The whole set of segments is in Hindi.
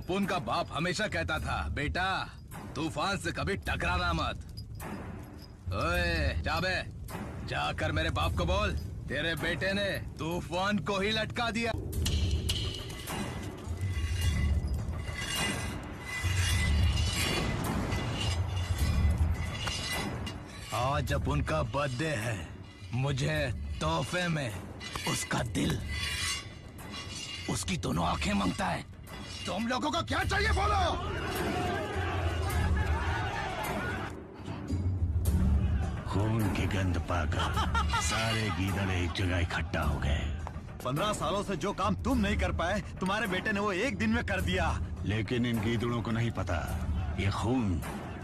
अपुन का बाप हमेशा कहता था, बेटा तूफान से कभी टकराना मत। ओए जा बे, जाकर मेरे बाप को बोल तेरे बेटे ने तूफान को ही लटका दिया। आज जब उनका बर्थडे है, मुझे तोहफे में उसका दिल, उसकी दोनों आंखें मांगता है। तुम लोगों को क्या चाहिए बोलो? खून की गंध पाकर सारे गीदड़ एक जगह इकट्ठा हो गए। 15 सालों से जो काम तुम नहीं कर पाए, तुम्हारे बेटे ने वो एक दिन में कर दिया। लेकिन इन गीदड़ों को नहीं पता, ये खून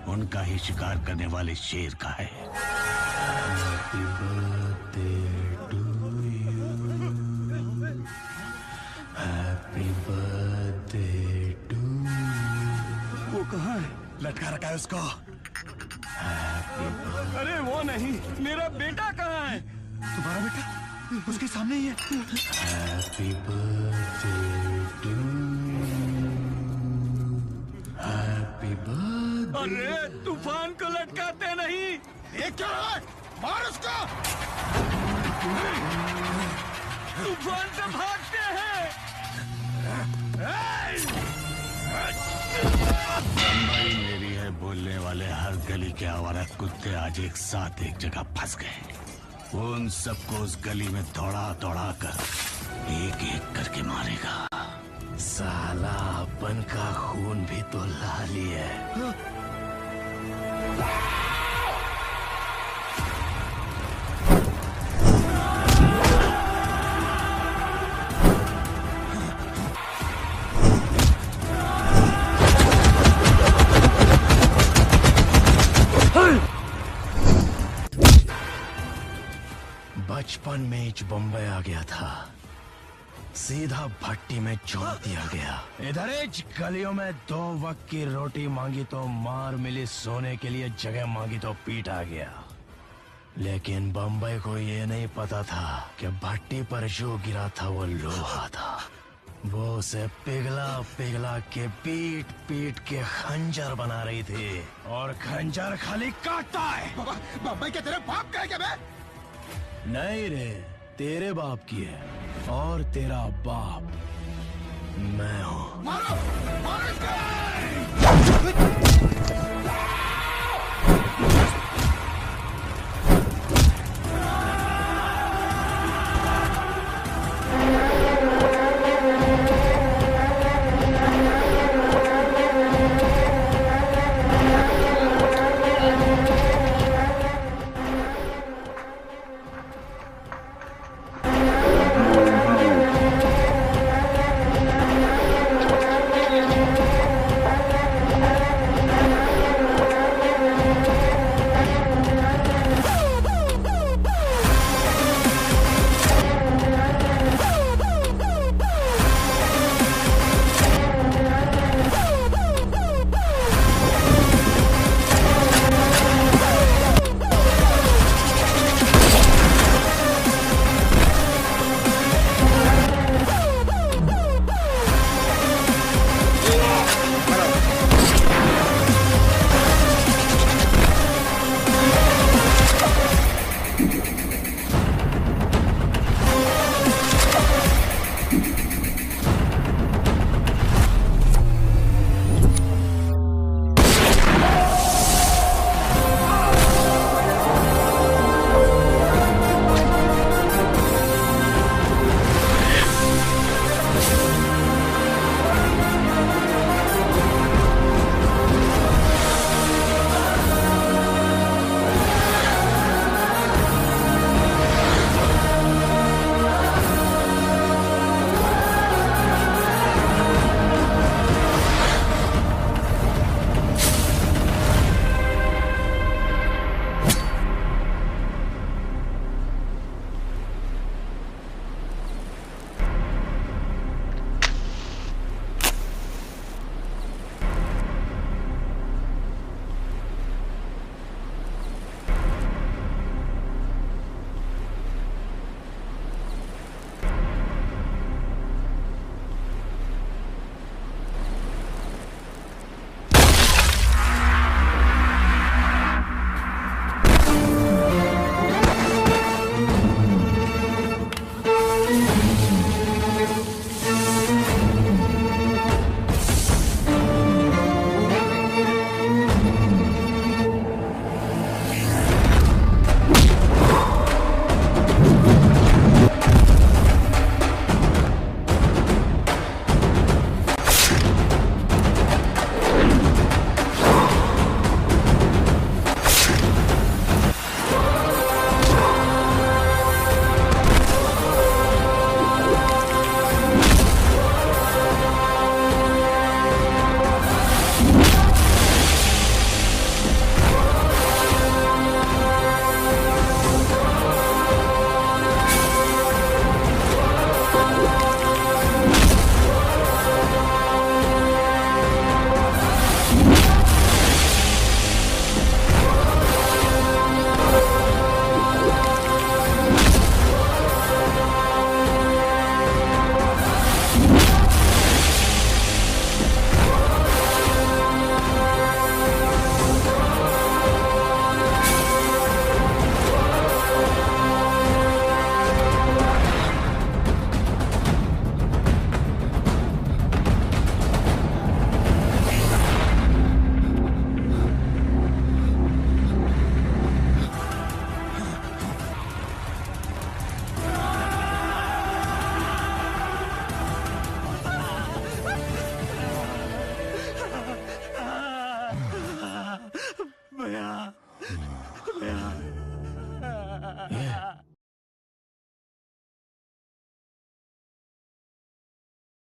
उनका ही शिकार करने वाले शेर का है। Happy birthday to you. Happy birthday to you. वो कहाँ है? लटका रखा है उसको। अरे वो नहीं, मेरा बेटा कहाँ है? तुम्हारा बेटा उसके सामने ही है। Happy birthday to you. Happy birthday. अरे तूफान को लटकाते नहीं। ये क्या है? मार उसको। तूफान से भागते हैं। बम्बई मेरी है, बोलने वाले हर गली के आवारा कुत्ते आज एक साथ एक जगह फंस गए। वो उन सबको उस गली में दौड़ा दौड़ा कर एक एक करके मारेगा। साला अपन का खून भी तो लाली है। बचपन में ही बम्बई आ गया था, सीधा भट्टी में छोड़ दिया गया। इधर ही गलियों में 2 वक्त की रोटी मांगी तो मार मिली, सोने के लिए जगह मांगी तो पीटा गया। लेकिन बम्बई को ये नहीं पता था कि भट्टी पर जो गिरा था वो लोहा था। वो उसे पिघला पिघला के पीट पीट के खंजर बना रही थी, और खंजर खाली काटता है। बम्बई के तेरे बाप का है क्या बे? नहीं रे, तेरे बाप की है, और तेरा बाप मैं हूँ। मारो! मारो इसको!